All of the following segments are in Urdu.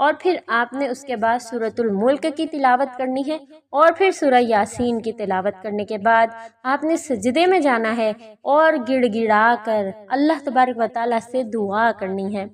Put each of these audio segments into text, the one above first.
اور پھر آپ نے اس کے بعد سورۃ الملک کی تلاوت کرنی ہے، اور پھر سورہ یاسین کی تلاوت کرنے کے بعد آپ نے سجدے میں جانا ہے اور گڑ گڑا کر اللہ تبارک و تعالیٰ سے دعا کرنی ہے۔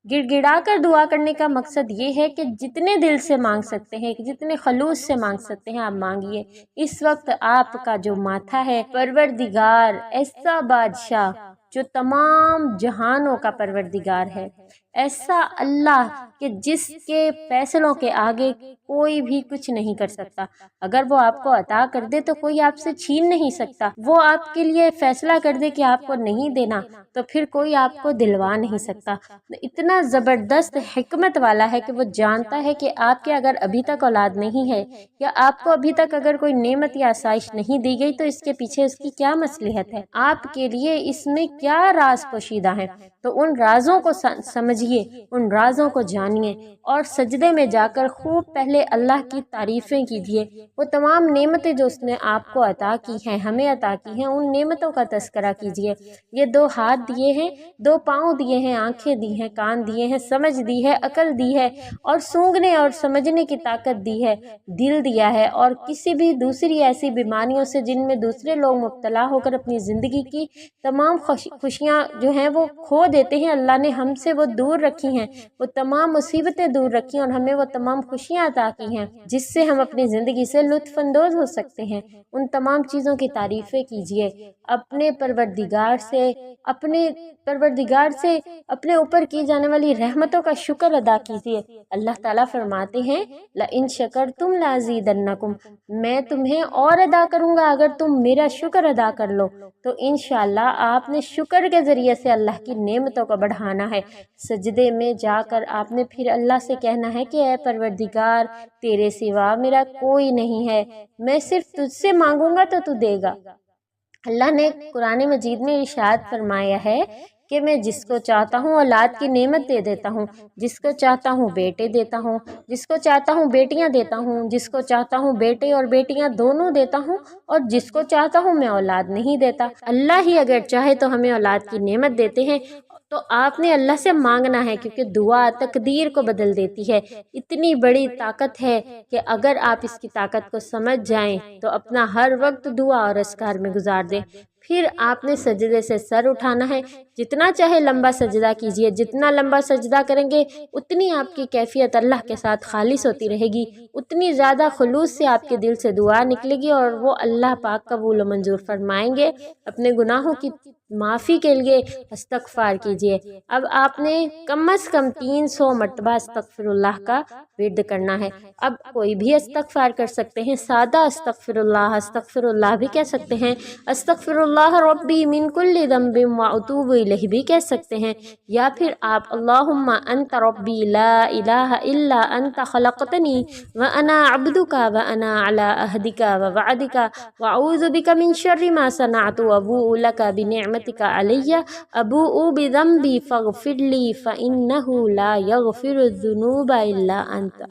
گڑ گڑا کر دعا کرنے کا مقصد یہ ہے کہ جتنے دل سے مانگ سکتے ہیں، جتنے خلوص سے مانگ سکتے ہیں آپ مانگیے۔ اس وقت آپ کا جو ماتھا ہے، پروردگار ایسا بادشاہ جو تمام جہانوں کا پروردگار ہے، ایسا اللہ کہ جس کے فیصلوں کے آگے کوئی بھی کچھ نہیں کر سکتا۔ اگر وہ آپ کو عطا کر دے تو کوئی آپ سے چھین نہیں سکتا، وہ آپ کے لیے فیصلہ کر دے کہ آپ کو نہیں دینا تو پھر کوئی آپ کو دلوا نہیں سکتا۔ اتنا زبردست حکمت والا ہے کہ وہ جانتا ہے کہ آپ کے اگر ابھی تک اولاد نہیں ہے، یا آپ کو ابھی تک اگر کوئی نعمت یا آسائش نہیں دی گئی تو اس کے پیچھے اس کی کیا مصلحت ہے، آپ کے لیے اس میں کیا راز پوشیدہ ہے۔ تو ان رازوں کو سمجھیے، ان رازوں کو جانیے، اور سجدے میں جا کر خوب پہلے اللہ کی تعریفیں کیجیے۔ وہ تمام نعمتیں جو اس نے آپ کو عطا کی ہیں، ہمیں عطا کی ہیں، ان نعمتوں کا تذکرہ کیجیے۔ یہ 2 ہاتھ دیے ہیں، 2 پاؤں دیے ہیں، آنکھیں دی ہیں، کان دیے ہیں، سمجھ دی ہے، عقل دی ہے، اور سونگھنے اور سمجھنے کی طاقت دی ہے، دل دیا ہے، اور کسی بھی دوسری ایسی بیماریوں سے جن میں دوسرے لوگ مبتلا ہو کر اپنی زندگی کی تمام خوشیاں جو ہیں وہ کھو دیتے ہیں، اللہ نے ہم سے وہ دور رکھی ہیں، وہ تمام مصیبتیں دور رکھی ہیں، اور ہمیں وہ تمام خوشیاں عطا کی ہیں جس سے ہم اپنی زندگی سے لطف اندوز ہو سکتے ہیں۔ ان تمام چیزوں کی تعریفیں کیجیے، اپنے پروردگار سے اپنے اوپر کی جانے والی رحمتوں کا شکر ادا کیجیے۔ اللہ تعالیٰ فرماتے ہیں لَإِن شَكَرْتُمْ لَأَزِيدَنَّكُمْ، میں تمہیں اور ادا کروں گا اگر تم میرا شکر ادا کر لو۔ تو انشاءاللہ آپ نے شکر کے ذریعے سے اللہ کی نعمتوں کو بڑھانا ہے۔ سجدے میں جا کر آپ نے پھر اللہ سے کہنا ہے کہ اے پروردگار، تیرے سوا میرا کوئی نہیں ہے، میں صرف تجھ سے مانگوں گا تو تو دے گا۔ اللہ نے قرآن مجید میں ارشاد فرمایا ہے کہ میں جس کو چاہتا ہوں اولاد کی نعمت دے دیتا ہوں، جس کو چاہتا ہوں بیٹے دیتا ہوں، جس کو چاہتا ہوں بیٹیاں دیتا ہوں، جس کو چاہتا ہوں بیٹے اور بیٹیاں دونوں دیتا ہوں، اور جس کو چاہتا ہوں میں اولاد نہیں دیتا۔ اللہ ہی اگر چاہے تو ہمیں اولاد کی نعمت دیتے ہیں، تو آپ نے اللہ سے مانگنا ہے، کیونکہ دعا تقدیر کو بدل دیتی ہے۔ اتنی بڑی طاقت ہے کہ اگر آپ اس کی طاقت کو سمجھ جائیں تو اپنا ہر وقت دعا اور اذکار میں گزار دیں۔ پھر آپ نے سجدے سے سر اٹھانا ہے، جتنا چاہے لمبا سجدہ کیجیے، جتنا لمبا سجدہ کریں گے اتنی آپ کی کیفیت اللہ کے ساتھ خالص ہوتی رہے گی، اتنی زیادہ خلوص سے آپ کے دل سے دعا نکلے گی، اور وہ اللہ پاک قبول و منظور فرمائیں گے۔ اپنے گناہوں کی معافی کے لیے استغفار کیجیے۔ اب آپ نے کم از کم 300 مرتبہ استغفر اللہ کا ورد کرنا ہے۔ اب کوئی بھی استغفار کر سکتے ہیں، سادہ استغفر اللہ بھی کہہ سکتے ہیں، استغفر اللہ ربی من کل ذنب واتوب الیہ بھی کہہ سکتے ہیں، یا پھر آپ اللہم انت ربی لا الہ الا انت خلقتنی وانا عبدک وانا علی عہدک ووعدک واعوذ بک من شر ما صنعت وابوء لک بنعمتک علی ابوء بذنبی فاغفر لی فانہ لا یغفر الذنوب الا انت۔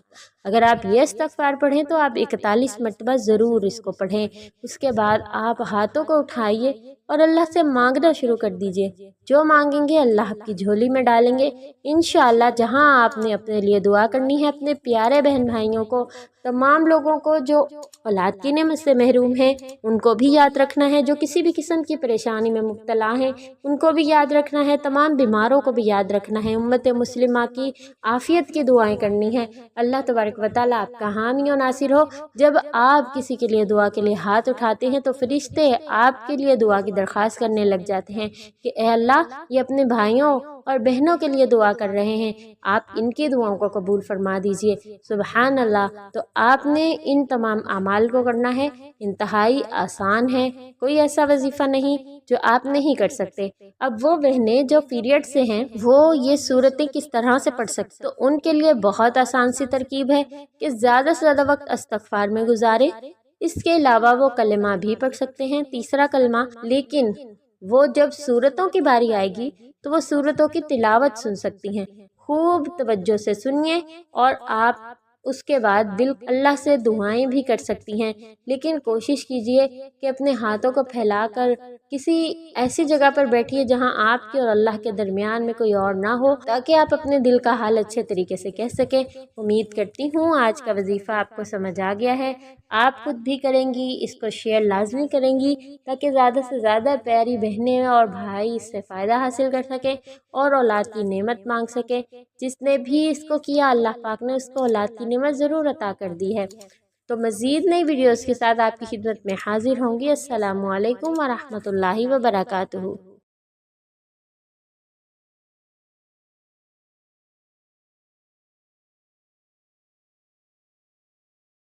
اگر آپ یہ استغفار پڑھیں تو آپ 41 مرتبہ ضرور اس کو پڑھیں۔ اس کے بعد آپ ہاتھوں کو اٹھائیے اور اللہ سے مانگنا شروع کر دیجئے۔ جو مانگیں گے اللہ آپ کی جھولی میں ڈالیں گے انشاءاللہ۔ جہاں آپ نے اپنے لیے دعا کرنی ہے، اپنے پیارے بہن بھائیوں کو، تمام لوگوں کو جو اولاد کی نعمت سے محروم ہیں ان کو بھی یاد رکھنا ہے، جو کسی بھی قسم کی پریشانی میں مبتلا ہیں ان کو بھی یاد رکھنا ہے، تمام بیماروں کو بھی یاد رکھنا ہے، امت مسلمہ کی عافیت کی دعائیں کرنی ہے۔ اللہ تبارک و تعالیٰ آپ کا حامی و ناصر ہو۔ جب آپ کسی کے لیے دعا کے لیے ہاتھ اٹھاتے ہیں تو فرشتے آپ کے لیے دعا کی درخواست کرنے لگ جاتے ہیں کہ اے اللہ، یہ اپنے بھائیوں اور بہنوں کے لیے دعا کر رہے ہیں، آپ ان کی دعاؤں کو قبول فرما دیجئے۔ سبحان اللہ۔ تو آپ نے ان تمام اعمال کو کرنا ہے، انتہائی آسان ہے، کوئی ایسا وظیفہ نہیں جو آپ نہیں کر سکتے۔ اب وہ بہنیں جو پیریڈ سے ہیں وہ یہ صورتیں کس طرح سے پڑھ سکتے، تو ان کے لیے بہت آسان سی ترکیب ہے کہ زیادہ سے زیادہ وقت استغفار میں گزارے۔ اس کے علاوہ وہ کلمہ بھی پڑھ سکتے ہیں، تیسرا کلمہ، لیکن وہ جب صورتوں کی باری آئے گی تو وہ صورتوں کی تلاوت سن سکتی ہیں۔ خوب توجہ سے سنیے اور آپ اس کے بعد دل اللہ سے دعائیں بھی کر سکتی ہیں، لیکن کوشش کیجئے کہ اپنے ہاتھوں کو پھیلا کر کسی ایسی جگہ پر بیٹھیے جہاں آپ کے اور اللہ کے درمیان میں کوئی اور نہ ہو، تاکہ آپ اپنے دل کا حال اچھے طریقے سے کہہ سکیں۔ امید کرتی ہوں آج کا وظیفہ آپ کو سمجھ آ گیا ہے، آپ خود بھی کریں گی، اس کو شیئر لازمی کریں گی تاکہ زیادہ سے زیادہ پیاری بہنیں اور بھائی اس سے فائدہ حاصل کر سکیں اور اولاد کی نعمت مانگ سکیں۔ جس نے بھی اس کو کیا اللہ پاک نے اس کو اولاد کی نعمت ضرور عطا کر دی ہے۔ تو مزید نئی ویڈیوز کے ساتھ آپ کی خدمت میں حاضر ہوں گی۔ السلام علیکم ورحمۃ اللہ وبرکاتہ۔